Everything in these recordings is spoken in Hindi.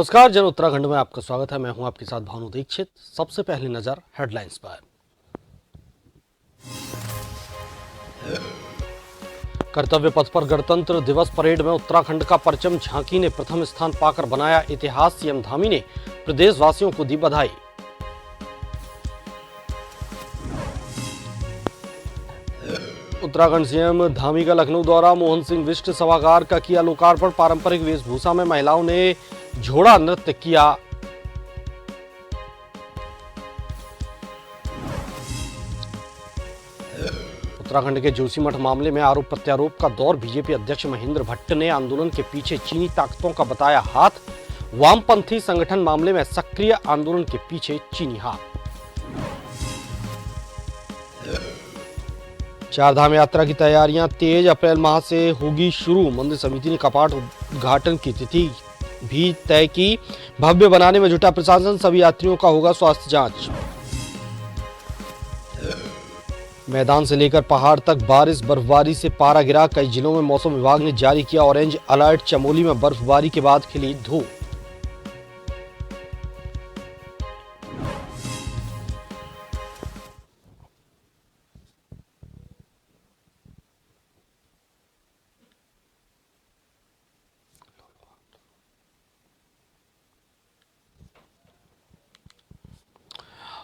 नमस्कार जन उत्तराखंड में आपका स्वागत है। मैं हूं आपके साथ भानु दीक्षित। सबसे पहली नजर हेडलाइंस पर। कर्तव्य पथ पर गणतंत्र दिवस परेड में उत्तराखंड का परचम झांकी ने प्रथम स्थान पाकर बनाया इतिहास। सीएम धामी ने प्रदेशवासियों को दी बधाई। उत्तराखंड सीएम धामी का लखनऊ दौरा। मोहन सिंह विष्ट सभागार का किया लोकार्पण। पारंपरिक वेशभूषा में महिलाओं ने झोड़ा नृत्य किया। उत्तराखंड के जोशीमठ मामले में आरोप प्रत्यारोप का दौर। बीजेपी अध्यक्ष महेंद्र भट्ट ने आंदोलन के पीछे चीनी ताकतों का बताया हाथ। वामपंथी संगठन मामले में सक्रिय, आंदोलन के पीछे चीनी हाथ। चारधाम यात्रा की तैयारियां तेज। अप्रैल माह से होगी शुरू। मंदिर समिति ने कपाट उद्घाटन की तिथि भी तय की। भव्य बनाने में जुटा प्रशासन। सभी यात्रियों का होगा स्वास्थ्य जांच। मैदान से लेकर पहाड़ तक बारिश बर्फबारी से पारा गिरा। कई जिलों में मौसम विभाग ने जारी किया ऑरेंज अलर्ट। चमोली में बर्फबारी के बाद खिली धूप।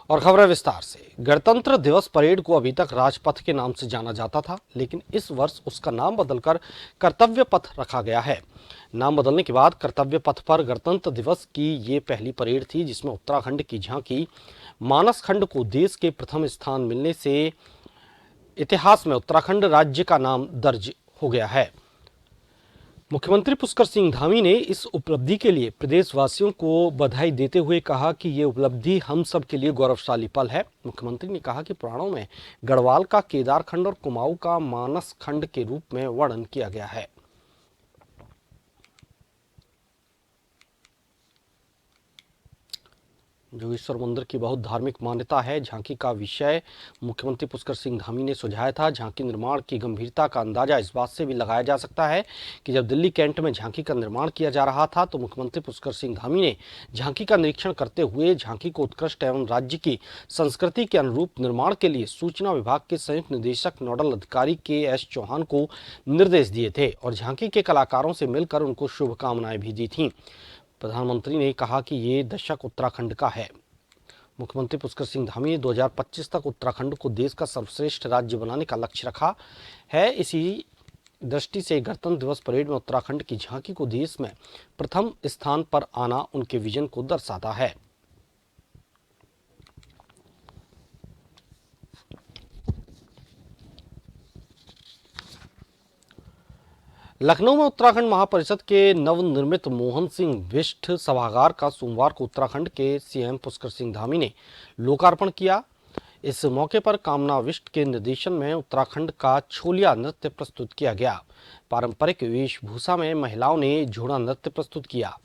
और खबरें विस्तार से। गणतंत्र दिवस परेड को अभी तक राजपथ के नाम से जाना जाता था, लेकिन इस वर्ष उसका नाम बदलकर कर्तव्य पथ रखा गया है। नाम बदलने के बाद कर्तव्य पथ पर गणतंत्र दिवस की ये पहली परेड थी, जिसमें उत्तराखंड की झांकी मानस खंड को देश के प्रथम स्थान मिलने से इतिहास में उत्तराखंड राज्य का नाम दर्ज हो गया है। मुख्यमंत्री पुष्कर सिंह धामी ने इस उपलब्धि के लिए प्रदेशवासियों को बधाई देते हुए कहा कि ये उपलब्धि हम सब के लिए गौरवशाली पल है। मुख्यमंत्री ने कहा कि पुराणों में गढ़वाल का केदार खंड और कुमाऊं का मानस खंड के रूप में वर्णन किया गया है। जोगेश्वर मंदिर की बहुत धार्मिक मान्यता है। झांकी का विषय मुख्यमंत्री पुष्कर सिंह धामी ने सुझाया था। झांकी निर्माण की गंभीरता का अंदाजा इस बात से भी लगाया जा सकता है कि जब दिल्ली कैंट में झांकी का निर्माण किया जा रहा था तो मुख्यमंत्री पुष्कर सिंह धामी ने झांकी का निरीक्षण करते हुए झांकी को उत्कृष्ट एवं राज्य की संस्कृति के अनुरूप निर्माण के लिए सूचना विभाग के संयुक्त निदेशक नोडल अधिकारी KS चौहान को निर्देश दिए थे और झांकी के कलाकारों से मिलकर उनको शुभकामनाएं भी दी थीं। प्रधानमंत्री ने कहा कि ये दशक उत्तराखंड का है। मुख्यमंत्री पुष्कर सिंह धामी ने 2025 तक उत्तराखंड को देश का सर्वश्रेष्ठ राज्य बनाने का लक्ष्य रखा है। इसी दृष्टि से गणतंत्र दिवस परेड में उत्तराखंड की झांकी को देश में प्रथम स्थान पर आना उनके विजन को दर्शाता है। लखनऊ में उत्तराखंड महापरिषद के नवनिर्मित मोहन सिंह विष्ट सभागार का सोमवार को उत्तराखंड के सीएम पुष्कर सिंह धामी ने लोकार्पण किया। इस मौके पर कामना विष्ट के निर्देशन में उत्तराखंड का छोलिया नृत्य प्रस्तुत किया गया। पारंपरिक वेशभूषा में महिलाओं ने झोड़ा नृत्य प्रस्तुत किया।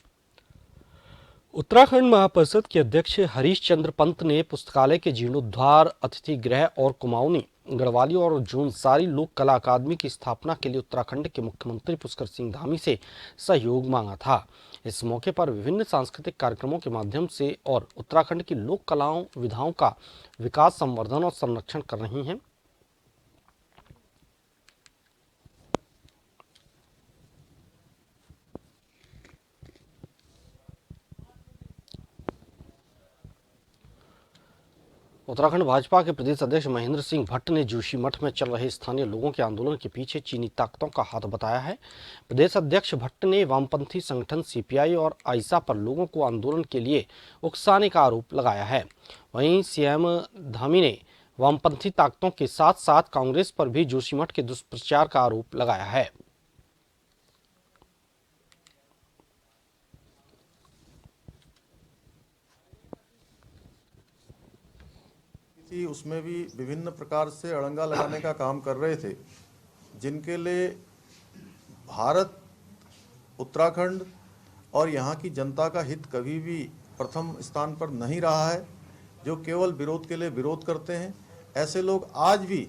उत्तराखंड महापरिषद के अध्यक्ष हरीश चंद्र पंत ने पुस्तकालय के जीर्णोद्धार, अतिथि गृह और कुमाऊनी, गढ़वाली और जूनसारी लोक कला अकादमी की स्थापना के लिए उत्तराखंड के मुख्यमंत्री पुष्कर सिंह धामी से सहयोग मांगा था। इस मौके पर विभिन्न सांस्कृतिक कार्यक्रमों के माध्यम से और उत्तराखंड की लोक कलाओं विधाओं का विकास, संवर्धन और संरक्षण कर रही हैं। उत्तराखंड भाजपा के प्रदेश अध्यक्ष महेंद्र सिंह भट्ट ने जोशीमठ में चल रहे स्थानीय लोगों के आंदोलन के पीछे चीनी ताकतों का हाथ बताया है। प्रदेश अध्यक्ष भट्ट ने वामपंथी संगठन CPI और आइसा पर लोगों को आंदोलन के लिए उकसाने का आरोप लगाया है। वहीं सीएम धामी ने वामपंथी ताकतों के साथ साथ कांग्रेस पर भी जोशीमठ के दुष्प्रचार का आरोप लगाया है। उसमें भी विभिन्न प्रकार से अड़ंगा लगाने का काम कर रहे थे, जिनके लिए भारत, उत्तराखंड और यहाँ की जनता का हित कभी भी प्रथम स्थान पर नहीं रहा है, जो केवल विरोध के लिए विरोध करते हैं। ऐसे लोग आज भी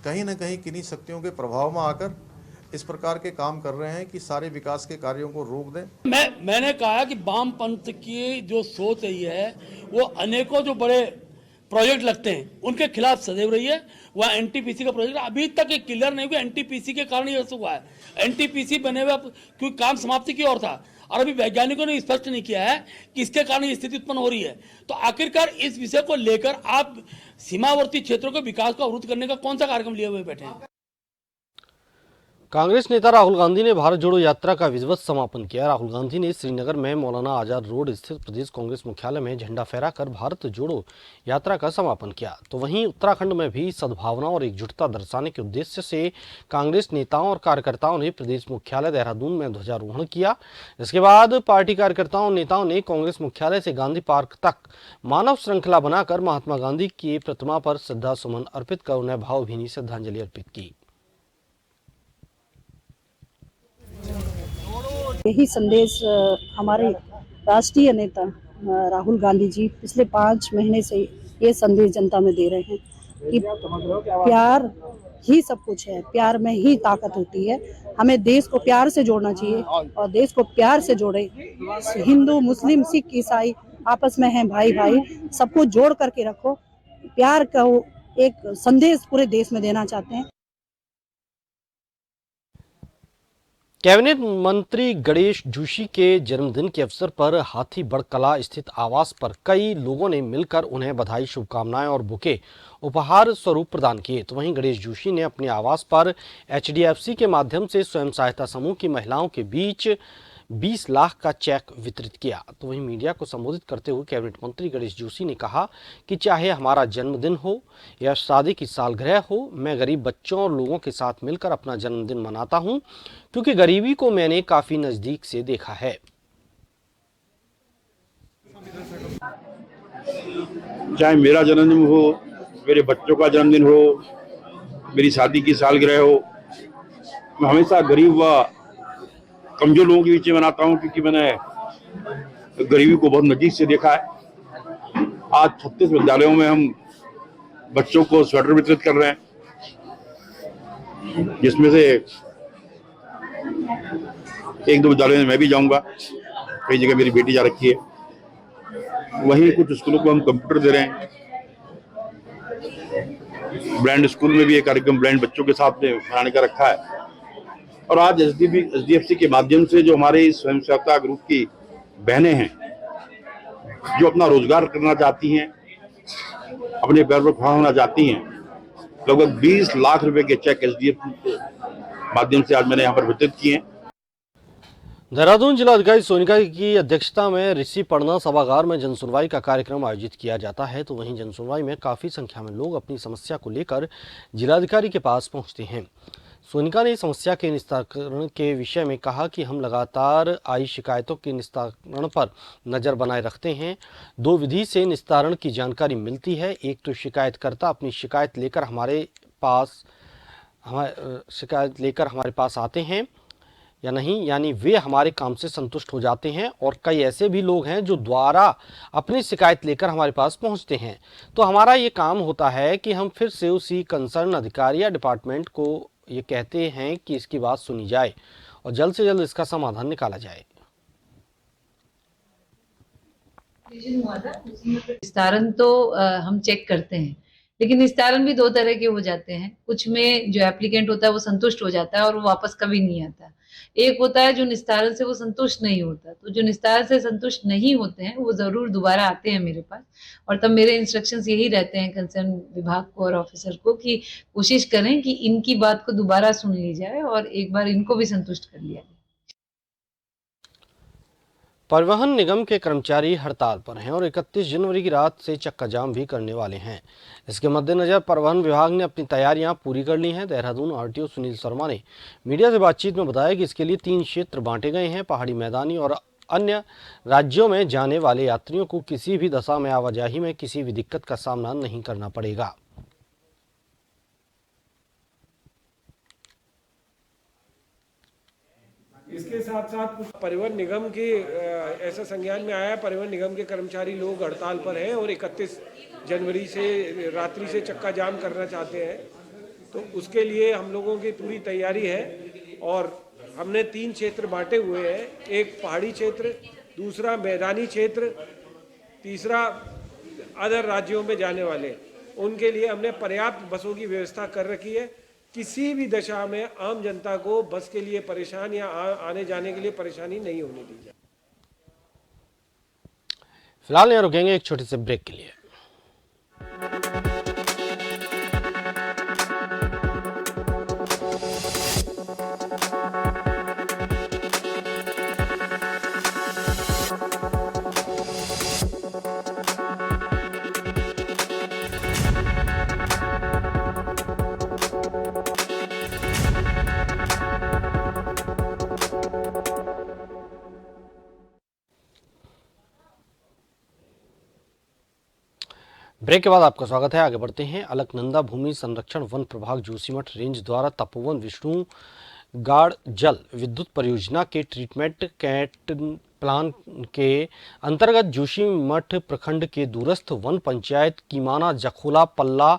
कहीं न कहीं किन्हीं शक्तियों के प्रभाव में आकर इस प्रकार के काम कर रहे हैं कि सारे विकास के कार्यों को रोक दें। मैंने कहा कि वामपंथ की जो सोच रही है वो अनेकों जो बड़े प्रोजेक्ट लगते हैं उनके खिलाफ सदैव रही है। वह एनटीपीसी का प्रोजेक्ट अभी तक एक क्लियर नहीं हुआ, एनटीपीसी के कारण ये ऐसा हुआ है। एनटीपीसी बने हुए क्योंकि काम समाप्ति की ओर था और अभी वैज्ञानिकों ने स्पष्ट नहीं किया है कि इसके कारण ये स्थिति उत्पन्न हो रही है। तो आखिरकार इस विषय को लेकर आप सीमावर्ती क्षेत्रों के विकास को अवरुद्ध करने का कौन सा कार्यक्रम लिए हुए बैठे हैं? कांग्रेस नेता राहुल गांधी ने भारत जोड़ो यात्रा का विधिवत समापन किया। राहुल गांधी ने श्रीनगर में मौलाना आजाद रोड स्थित प्रदेश कांग्रेस मुख्यालय में झंडा फहराकर भारत जोड़ो यात्रा का समापन किया। तो वहीं उत्तराखंड में भी सद्भावना और एकजुटता दर्शाने के उद्देश्य से कांग्रेस नेताओं और कार्यकर्ताओं ने प्रदेश मुख्यालय देहरादून में ध्वजारोहण किया। इसके बाद पार्टी कार्यकर्ताओं और नेताओं ने कांग्रेस मुख्यालय से गांधी पार्क तक मानव श्रृंखला बनाकर महात्मा गांधी की प्रतिमा पर श्रद्धा सुमन अर्पित कर उन्हें भावभीनी श्रद्धांजलि अर्पित की। यही संदेश हमारे राष्ट्रीय नेता राहुल गांधी जी पिछले 5 महीने से ये संदेश जनता में दे रहे हैं कि प्यार ही सब कुछ है, प्यार में ही ताकत होती है। हमें देश को प्यार से जोड़ना चाहिए और देश को प्यार से जोड़े। हिंदू, मुस्लिम, सिख, ईसाई आपस में हैं भाई भाई, सबको जोड़ करके रखो। प्यार का एक संदेश पूरे देश में देना चाहते हैं। कैबिनेट मंत्री गणेश जोशी के जन्मदिन के अवसर पर हाथीबढ़ कला स्थित आवास पर कई लोगों ने मिलकर उन्हें बधाई, शुभकामनाएं और बुके उपहार स्वरूप प्रदान किए। तो वहीं गणेश जोशी ने अपने आवास पर एचडीएफसी के माध्यम से स्वयं सहायता समूह की महिलाओं के बीच 20 लाख का चेक वितरित किया। तो वहीं मीडिया को संबोधित करते हुए कैबिनेट मंत्री गणेश जोशी ने कहा कि चाहे हमारा जन्मदिन हो या शादी की सालगिरह हो, मैं गरीब बच्चों और लोगों के साथ मिलकर अपना जन्मदिन मनाता हूं, क्योंकि गरीबी को मैंने काफी नजदीक से देखा है। चाहे मेरा जन्मदिन हो, मेरे बच्चों का जन्मदिन हो, मेरी शादी की सालगिरह हो, मैं हमेशा गरीब व कमजोर लोगों के बीच में मनाता हूं, क्योंकि मैंने गरीबी को बहुत नजदीक से देखा है। आज 36 विद्यालयों में हम बच्चों को स्वेटर वितरित कर रहे हैं, जिसमें से 1-2 विद्यालयों में मैं भी जाऊंगा, कई जगह मेरी बेटी जा रखी है। वहीं कुछ स्कूलों को हम कंप्यूटर दे रहे हैं। ब्लाइंड स्कूल में भी एक कार्यक्रम ब्लाइंड बच्चों के साथ में मनाने का रखा है। और आज एचडीएफसी के माध्यम से जो हमारे स्वयं सहायता ग्रुप की बहनें हैं, जो अपना रोजगार करना चाहती हैं, अपने पैर पर खड़ा होना चाहती हैं, लगभग 20 लाख रुपए के चेक एचडीएफसी के माध्यम से आज मैंने यहाँ पर वितरित किए हैं। देहरादून जिलाधिकारी सोनिका की अध्यक्षता में ऋषि पड़ना सभागार में जनसुनवाई का कार्यक्रम आयोजित किया जाता है। तो वहीं जनसुनवाई में काफी संख्या में लोग अपनी समस्या को लेकर जिलाधिकारी के पास पहुंचते हैं। सोनिका ने समस्या के निस्तारण के विषय में कहा कि हम लगातार आई शिकायतों के निस्तारण पर नज़र बनाए रखते हैं। 2 विधि से निस्तारण की जानकारी मिलती है। एक तो शिकायतकर्ता अपनी शिकायत लेकर हमारे पास आते हैं या नहीं, यानी वे हमारे काम से संतुष्ट हो जाते हैं, और कई ऐसे भी लोग हैं जो द्वारा अपनी शिकायत लेकर हमारे पास पहुंचते हैं। तो हमारा ये काम होता है कि हम फिर से उसी कंसर्न अधिकारी या डिपार्टमेंट को ये कहते हैं कि इसकी बात सुनी जाए और जल्द से जल्द इसका समाधान निकाला जाए। निस्तारण तो हम चेक करते हैं, लेकिन निस्तारण भी 2 तरह के हो जाते हैं। कुछ में जो एप्लीकेंट होता है वो संतुष्ट हो जाता है और वो वापस कभी नहीं आता। एक होता है जो निस्तारण से वो संतुष्ट नहीं होता। तो जो निस्तारण से संतुष्ट नहीं होते हैं वो जरूर दोबारा आते हैं मेरे पास, और तब मेरे इंस्ट्रक्शंस यही रहते हैं कंसर्न विभाग को और ऑफिसर को कि कोशिश करें कि इनकी बात को दोबारा सुन ली जाए और एक बार इनको भी संतुष्ट कर लिया जाए। परिवहन निगम के कर्मचारी हड़ताल पर हैं और 31 जनवरी की रात से चक्का जाम भी करने वाले हैं। इसके मद्देनजर परिवहन विभाग ने अपनी तैयारियां पूरी कर ली हैं। देहरादून आरटीओ सुनील शर्मा ने मीडिया से बातचीत में बताया कि इसके लिए 3 क्षेत्र बांटे गए हैं। पहाड़ी, मैदानी और अन्य राज्यों में जाने वाले यात्रियों को किसी भी दशा में आवाजाही में किसी भी दिक्कत का सामना नहीं करना पड़ेगा। इसके साथ साथ कुछ परिवहन निगम के ऐसा संज्ञान में आया, परिवहन निगम के कर्मचारी लोग हड़ताल पर हैं और 31 जनवरी से रात्रि से चक्का जाम करना चाहते हैं। तो उसके लिए हम लोगों की पूरी तैयारी है और हमने 3 क्षेत्र बांटे हुए हैं, एक पहाड़ी क्षेत्र, दूसरा मैदानी क्षेत्र, तीसरा अदर राज्यों में जाने वाले, उनके लिए हमने पर्याप्त बसों की व्यवस्था कर रखी है। किसी भी दशा में आम जनता को बस के लिए परेशान या आने जाने के लिए परेशानी नहीं होने दी जाए। फिलहाल यहाँ रुकेंगे एक छोटे से ब्रेक के लिए। ब्रेक के बाद आपका स्वागत है। आगे बढ़ते हैं। अलकनंदा भूमि संरक्षण वन प्रभाग जोशीमठ रेंज द्वारा तपोवन विष्णु गाड़ जल विद्युत परियोजना के ट्रीटमेंट कैट प्लान के अंतर्गत जोशीमठ प्रखंड के दूरस्थ वन पंचायत कीमाना, जखोला, पल्ला,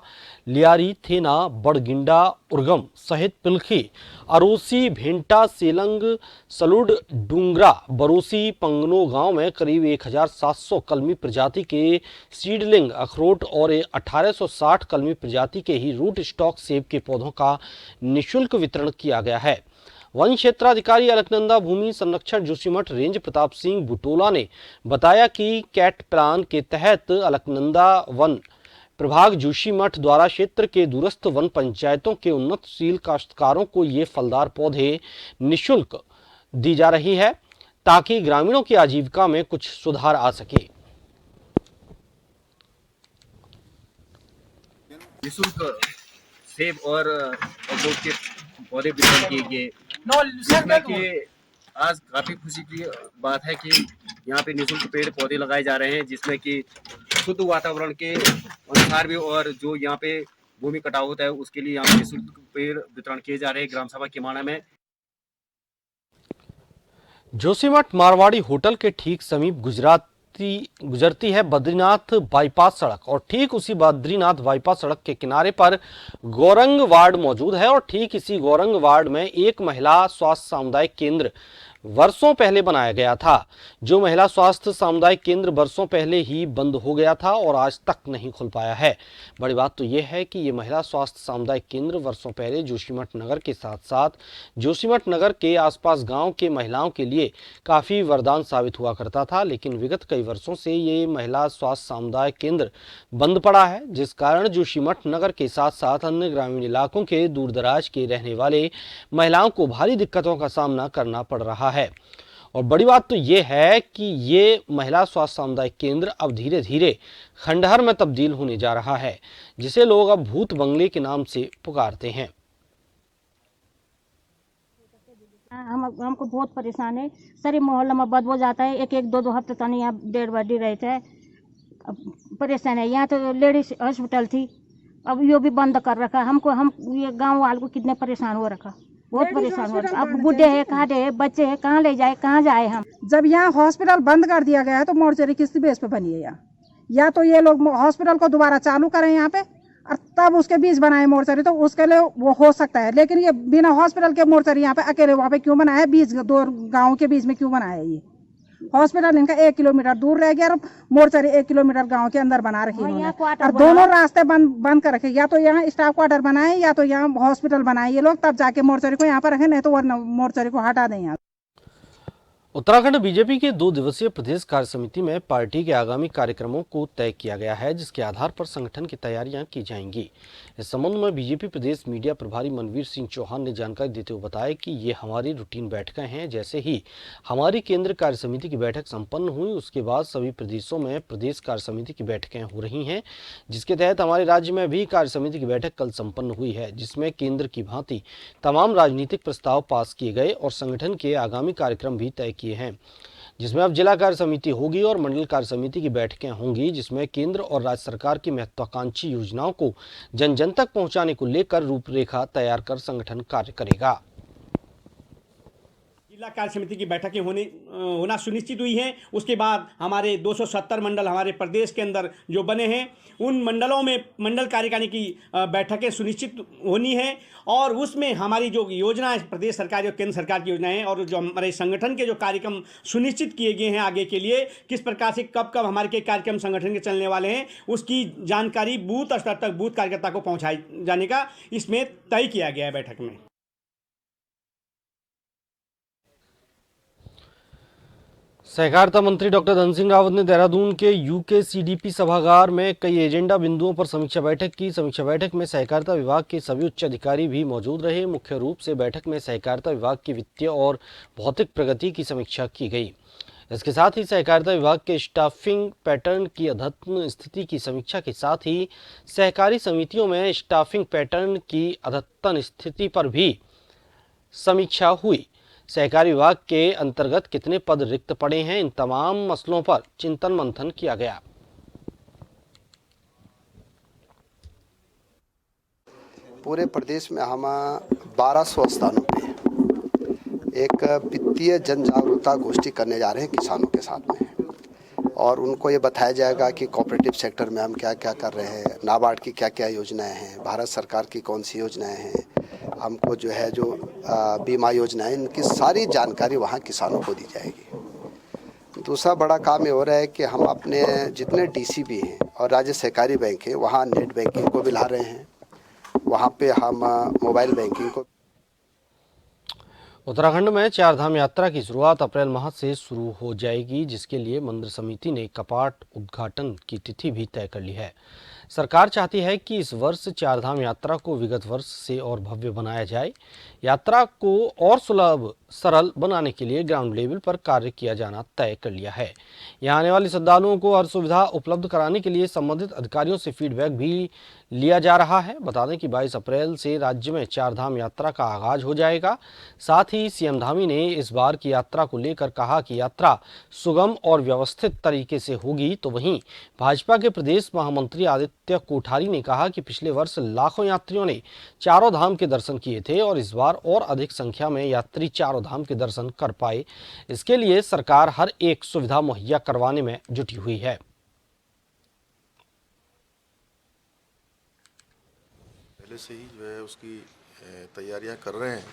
लियारी, थेना, बड़गिंडा, उर्गम सहित पिलखी, अरोसी, भेंटा, सेलंग, सलुड, डूंगरा, बरोसी, पंगनो गांव में करीब 1700 कलमी प्रजाति के सीडलिंग अखरोट और 1860 कलमी प्रजाति के ही रूट स्टॉक सेब के पौधों का निःशुल्क वितरण किया गया है। वन क्षेत्राधिकारी अलकनंदा भूमि संरक्षण जोशीमठ रेंज प्रताप सिंह बुटोला ने बताया कि कैट प्लान के तहत अलकनंदा वन प्रभाग जोशीमठ द्वारा क्षेत्र के दूरस्थ वन पंचायतों के उन्नतशील काश्तकारों को ये फलदार पौधे निःशुल्क दी जा रही है ताकि ग्रामीणों की आजीविका में कुछ सुधार आ सके। निःशुल्क सेब और अखरोट के पौधे वितरण किए गए, जिसमें कि आज काफी खुशी की बात है कि यहाँ पे निःशुल्क पेड़ पौधे लगाए जा रहे हैं, जिसमें कि शुद्ध वातावरण के अनुसार भी और जो यहाँ पे भूमि कटाव होता है उसके लिए यहाँ पे निःशुल्क पेड़ वितरण किए जा रहे हैं ग्राम सभा किमाना में। जोशीमठ मारवाड़ी होटल के ठीक समीप गुजरती है बद्रीनाथ बाईपास सड़क और ठीक उसी बद्रीनाथ बाईपास सड़क के किनारे पर गौरंग वार्ड मौजूद है और ठीक इसी गौरंग वार्ड में एक महिला स्वास्थ्य सामुदायिक केंद्र वर्षों पहले बनाया गया था। जो महिला स्वास्थ्य सामुदायिक केंद्र वर्षों पहले ही बंद हो गया था और आज तक नहीं खुल पाया है। बड़ी बात तो यह है कि ये महिला स्वास्थ्य सामुदायिक केंद्र वर्षों पहले जोशीमठ नगर के साथ साथ जोशीमठ नगर के आसपास गांव के महिलाओं के लिए काफ़ी वरदान साबित हुआ करता था, लेकिन विगत कई वर्षों से ये महिला स्वास्थ्य सामुदायिक केंद्र बंद पड़ा है, जिस कारण जोशीमठ नगर के साथ साथ अन्य ग्रामीण इलाकों के दूर दराज के रहने वाले महिलाओं को भारी दिक्कतों का सामना करना पड़ रहा है। और बड़ी बात तो ये है कि ये महिला स्वास्थ्य सामुदायिक केंद्र अब धीरे धीरे खंडहर में तब्दील होने जा रहा है, जिसे लोग अब भूत बंगले के नाम से पुकारते हैं। हमको बहुत परेशान है सर, ये मोहल्ला में बदबू जाता है, एक दो हफ्ते तक यहाँ डेढ़ बड़ी रहता है, परेशान है। यहाँ तो लेडीज हॉस्पिटल थी, अब ये भी बंद कर रखा। हम ये गांव वालों को कितने परेशान हो रखा, बहुत परेशान हो रहा। अब बुढ़े हैं, खाटे हैं, बच्चे हैं, कहाँ ले जाए, कहाँ जाए हम। जब यहाँ हॉस्पिटल बंद कर दिया गया है तो मोर्चरी किस बेस पे बनी है यहाँ, या तो ये लोग हॉस्पिटल को दोबारा चालू करें यहाँ पे और तब उसके बीच बनाए मोर्चरी, तो उसके लिए वो हो सकता है। लेकिन ये बिना हॉस्पिटल के मोर्चरी यहाँ पे अकेले वहाँ पे क्यों बनाया है, बीच दो गाँव के बीच में क्यों बनाया है। ये हॉस्पिटल इनका 1 किलोमीटर दूर रह गया और मोर्चरी 1 किलोमीटर गांव के अंदर बना रखी है और दोनों रास्ते बंद कर रखे। या तो यहाँ स्टाफ क्वार्टर बनाए या तो यहाँ हॉस्पिटल बनाए ये लोग, तब जाके मोर्चरी को यहाँ पर रखे, नहीं तो वरना मोर्चरी को हटा दें यहाँ। उत्तराखंड बीजेपी के 2 दिवसीय प्रदेश कार्य समिति में पार्टी के आगामी कार्यक्रमों को तय किया गया है, जिसके आधार पर संगठन की तैयारियां की जाएंगी। इस संबंध में बीजेपी प्रदेश मीडिया प्रभारी मनवीर सिंह चौहान ने जानकारी देते हुए बताया कि ये हमारी रूटीन बैठकें हैं। जैसे ही हमारी केंद्र कार्य समिति की बैठक संपन्न हुई, उसके बाद सभी प्रदेशों में प्रदेश कार्य समिति की बैठकें हो रही हैं, जिसके तहत हमारे राज्य में भी कार्य समिति की बैठक कल संपन्न हुई है, जिसमें केंद्र की भांति तमाम राजनीतिक प्रस्ताव पास किए गए और संगठन के आगामी कार्यक्रम भी तय किए हैं, जिसमें अब जिला कार्य समिति होगी और मंडल कार्य समिति की बैठकें होंगी, जिसमें केंद्र और राज्य सरकार की महत्वाकांक्षी योजनाओं को जन जन तक पहुंचाने को लेकर रूपरेखा तैयार कर संगठन कार्य करेगा। जिला कार्य समिति की बैठकें होना सुनिश्चित हुई हैं। उसके बाद हमारे 270 मंडल हमारे प्रदेश के अंदर जो बने हैं, उन मंडलों में मंडल कार्यकारिणी की बैठकें सुनिश्चित होनी है और उसमें हमारी जो योजनाएं, प्रदेश सरकार और केंद्र सरकार की योजनाएं और जो हमारे संगठन के जो कार्यक्रम सुनिश्चित किए गए हैं आगे के लिए, किस प्रकार से कब कब हमारे के कार्यक्रम संगठन के चलने वाले हैं, उसकी जानकारी बूथ स्तर तक बूथ कार्यकर्ता को पहुंचाए जाने का इसमें तय किया गया है बैठक में। सहकारिता मंत्री डॉक्टर धन सिंह रावत ने देहरादून के यूकेसीडीपी सभागार में कई एजेंडा बिंदुओं पर समीक्षा बैठक की। समीक्षा बैठक में सहकारिता विभाग के सभी उच्च अधिकारी भी मौजूद रहे। मुख्य रूप से बैठक में सहकारिता विभाग की वित्तीय और भौतिक प्रगति की समीक्षा की गई। इसके साथ ही सहकारिता विभाग के स्टाफिंग पैटर्न की अद्यतन स्थिति की समीक्षा के साथ ही सहकारी समितियों में स्टाफिंग पैटर्न की अद्यतन स्थिति पर भी समीक्षा हुई। सहकारी विभाग के अंतर्गत कितने पद रिक्त पड़े हैं, इन तमाम मसलों पर चिंतन मंथन किया गया। पूरे प्रदेश में हम 1200 स्थानों पे एक वित्तीय जन जागरूकता गोष्ठी करने जा रहे हैं किसानों के साथ में, और उनको ये बताया जाएगा कि कोऑपरेटिव सेक्टर में हम क्या क्या कर रहे हैं, नाबार्ड की क्या क्या योजनाएं हैं, भारत सरकार की कौन सी योजनाएं हैं, हमको जो है जो बीमा योजनाएं, इनकी सारी जानकारी वहाँ किसानों को दी जाएगी। दूसरा बड़ा काम ये हो रहा है कि हम अपने जितने डीसीबी हैं और राज्य सहकारी बैंक हैं वहाँ नेट बैंकिंग को भी ला रहे हैं, वहाँ पे हम मोबाइल बैंकिंग को। उत्तराखंड में चारधाम यात्रा की शुरुआत अप्रैल माह से शुरू हो जाएगी, जिसके लिए मंदिर समिति ने कपाट उद्घाटन की तिथि भी तय कर ली है। सरकार चाहती है कि इस वर्ष चारधाम यात्रा को विगत वर्ष से और भव्य बनाया जाए। यात्रा को और सुलभ सरल बनाने के लिए ग्राउंड लेवल पर कार्य किया जाना तय कर लिया है। यहाँ आने वाले श्रद्धालुओं को हर सुविधा उपलब्ध कराने के लिए संबंधित अधिकारियों से फीडबैक भी लिया जा रहा है। बता दें कि 22 अप्रैल से राज्य में चारधाम यात्रा का आगाज हो जाएगा। साथ ही सीएम धामी ने इस बार की यात्रा को लेकर कहा कि यात्रा सुगम और व्यवस्थित तरीके से होगी। तो वहीं भाजपा के प्रदेश महामंत्री आदित्य कोठारी ने कहा कि पिछले वर्ष लाखों यात्रियों ने चारों धाम के दर्शन किए थे और इस बार और अधिक संख्या में यात्री चारों धाम के दर्शन कर पाए। इसके लिए सरकार हर एक सुविधा मुहैया करवाने में जुटी हुई है। पहले से ही जो है उसकी तैयारियां कर रहे हैं,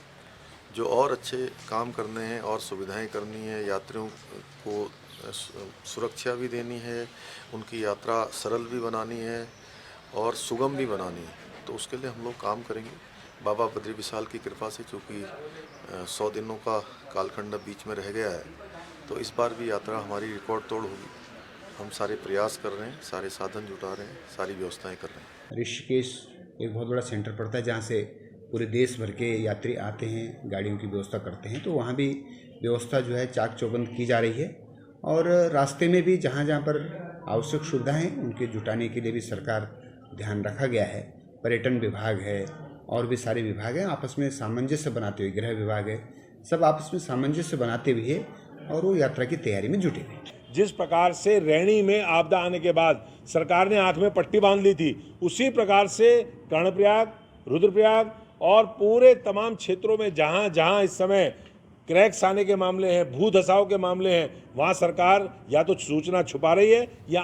जो और अच्छे काम करने हैं और सुविधाएं करनी है, यात्रियों को सुरक्षा भी देनी है, उनकी यात्रा सरल भी बनानी है और सुगम भी बनानी है। तो उसके लिए हम लोग काम करेंगे। बाबा बद्री विशाल की कृपा से, चूँकि 100 दिनों का कालखंड बीच में रह गया है, तो इस बार भी यात्रा हमारी रिकॉर्ड तोड़ होगी। हम सारे प्रयास कर रहे हैं, सारे साधन जुटा रहे हैं, सारी व्यवस्थाएं कर रहे हैं। ऋषिकेश एक बहुत बड़ा सेंटर पड़ता है जहाँ से पूरे देश भर के यात्री आते हैं, गाड़ियों की व्यवस्था करते हैं। तो वहाँ भी व्यवस्था जो है चाक चौबंद की जा रही है और रास्ते में भी जहाँ जहाँ पर आवश्यक सुविधाएं उनके जुटाने के लिए भी सरकार ध्यान रखा गया है। पर्यटन विभाग है और भी सारे विभाग हैं, आपस में सामंजस्य बनाते हुए, गृह विभाग है, सब आपस में सामंजस्य बनाते हुए और वो यात्रा की तैयारी में जुटे हुए। जिस प्रकार से रैणी में आपदा आने के बाद सरकार ने आंख में पट्टी बांध ली थी, उसी प्रकार से कर्णप्रयाग, रुद्रप्रयाग और पूरे तमाम क्षेत्रों में जहां जहां इस समय क्रैक्स आने के मामले हैं, भू धसाव के मामले हैं, वहां सरकार या तो सूचना छुपा रही है या।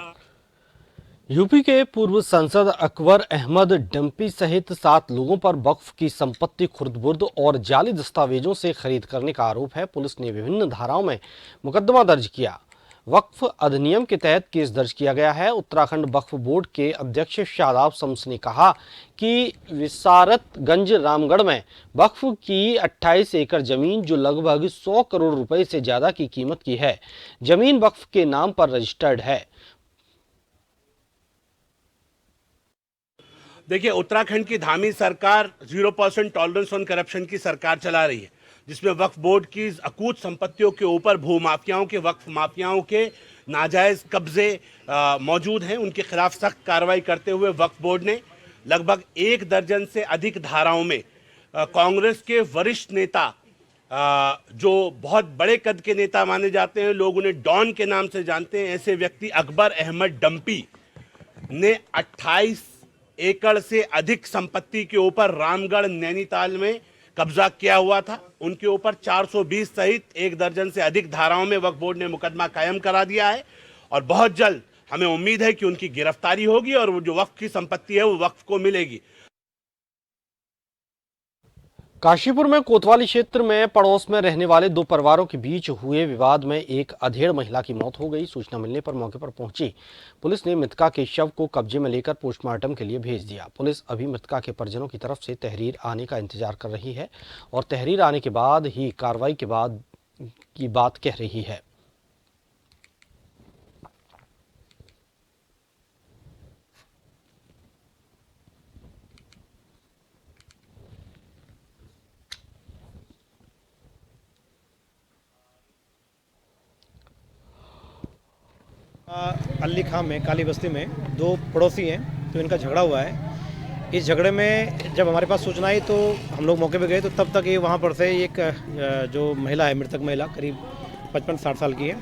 यूपी के पूर्व सांसद अकबर अहमद डंपी सहित 7 लोगों पर वक्फ की संपत्ति खुर्द-बुर्द और जाली दस्तावेजों से खरीद करने का आरोप है। पुलिस ने विभिन्न धाराओं में मुकदमा दर्ज किया। वक्फ अधिनियम के तहत केस दर्ज किया गया है। उत्तराखंड वक्फ बोर्ड के अध्यक्ष शादाब शम्स ने कहा कि विसारतगंज रामगढ़ में वक्फ की 28 एकड़ जमीन, जो लगभग 100 करोड़ रुपए से ज्यादा की कीमत की है, जमीन वक्फ के नाम पर रजिस्टर्ड है। देखिए, उत्तराखंड की धामी सरकार 0% टॉलरेंस ऑन करप्शन की सरकार चला रही है, जिसमें वक्फ बोर्ड की अकूत संपत्तियों के ऊपर भू माफियाओं के, वक्फ माफियाओं के नाजायज कब्जे मौजूद हैं। उनके खिलाफ सख्त कार्रवाई करते हुए वक्फ बोर्ड ने लगभग 1 दर्जन से अधिक धाराओं में कांग्रेस के वरिष्ठ नेता, जो बहुत बड़े कद के नेता माने जाते हैं, लोग उन्हें डॉन के नाम से जानते हैं, ऐसे व्यक्ति अकबर अहमद डंपी ने 28 एकड़ से अधिक संपत्ति के ऊपर रामगढ़, नैनीताल में कब्जा किया हुआ था, उनके ऊपर 420 सहित 1 दर्जन से अधिक धाराओं में वक्फ बोर्ड ने मुकदमा कायम करा दिया है और बहुत जल्द हमें उम्मीद है कि उनकी गिरफ्तारी होगी और वो जो वक्फ की संपत्ति है वो वक्फ को मिलेगी। काशीपुर में कोतवाली क्षेत्र में पड़ोस में रहने वाले 2 परिवारों के बीच हुए विवाद में एक अधेड़ महिला की मौत हो गई। सूचना मिलने पर मौके पर पहुंची पुलिस ने मृतका के शव को कब्जे में लेकर पोस्टमार्टम के लिए भेज दिया। पुलिस अभी मृतका के परिजनों की तरफ से तहरीर आने का इंतजार कर रही है और तहरीर आने के बाद ही कार्रवाई के बाद की बात कह रही है। अली खां में काली बस्ती में 2 पड़ोसी हैं, तो इनका झगड़ा हुआ है। इस झगड़े में जब हमारे पास सूचना आई तो हम लोग मौके पे गए, तो तब तक ये वहाँ पर से एक जो महिला है, मृतक महिला करीब 55-60 साल की है,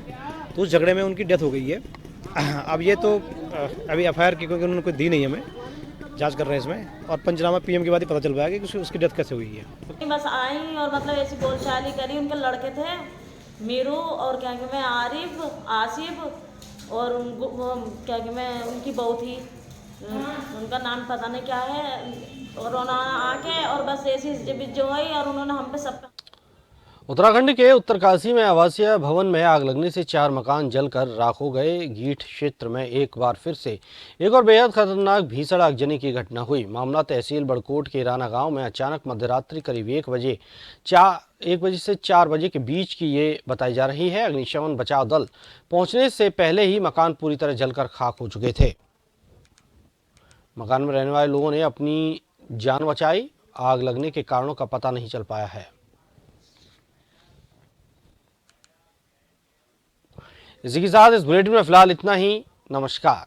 तो उस झगड़े में उनकी डेथ हो गई है। अब ये तो अभी एफआईआर की क्योंकि उन्होंने कोई दी नहीं हमें, जांच कर रहे हैं इसमें, और पंचनामा पीएम के बाद ही पता चल पाएगा कि उसकी डेथ कैसे हुई है। बस आई और मतलब ऐसी बोलचाली करी, उनके लड़के थे मीरू और क्या कि मैं आसिफ और उनको क्या कि मैं उनकी बहू थी, उनका नाम पता नहीं क्या है, और उन्होंने आके और बस ऐसी जो है और उन्होंने हम पे सब। उत्तराखंड के उत्तरकाशी में आवासीय भवन में आग लगने से 4 मकान जलकर राख हो गए। गीठ क्षेत्र में एक बार फिर से एक और बेहद खतरनाक भीषण आगजनी की घटना हुई। मामला तहसील बड़कोट के राना गांव में अचानक मध्यरात्रि करीब 1 बजे से 4 बजे के बीच की ये बताई जा रही है। अग्निशमन बचाव दल पहुंचने से पहले ही मकान पूरी तरह जलकर खाक हो चुके थे। मकान में रहने वाले लोगों ने अपनी जान बचाई। आग लगने के कारणों का पता नहीं चल पाया है। इसी के साथ इस बुलेटिन में फिलहाल इतना ही। नमस्कार।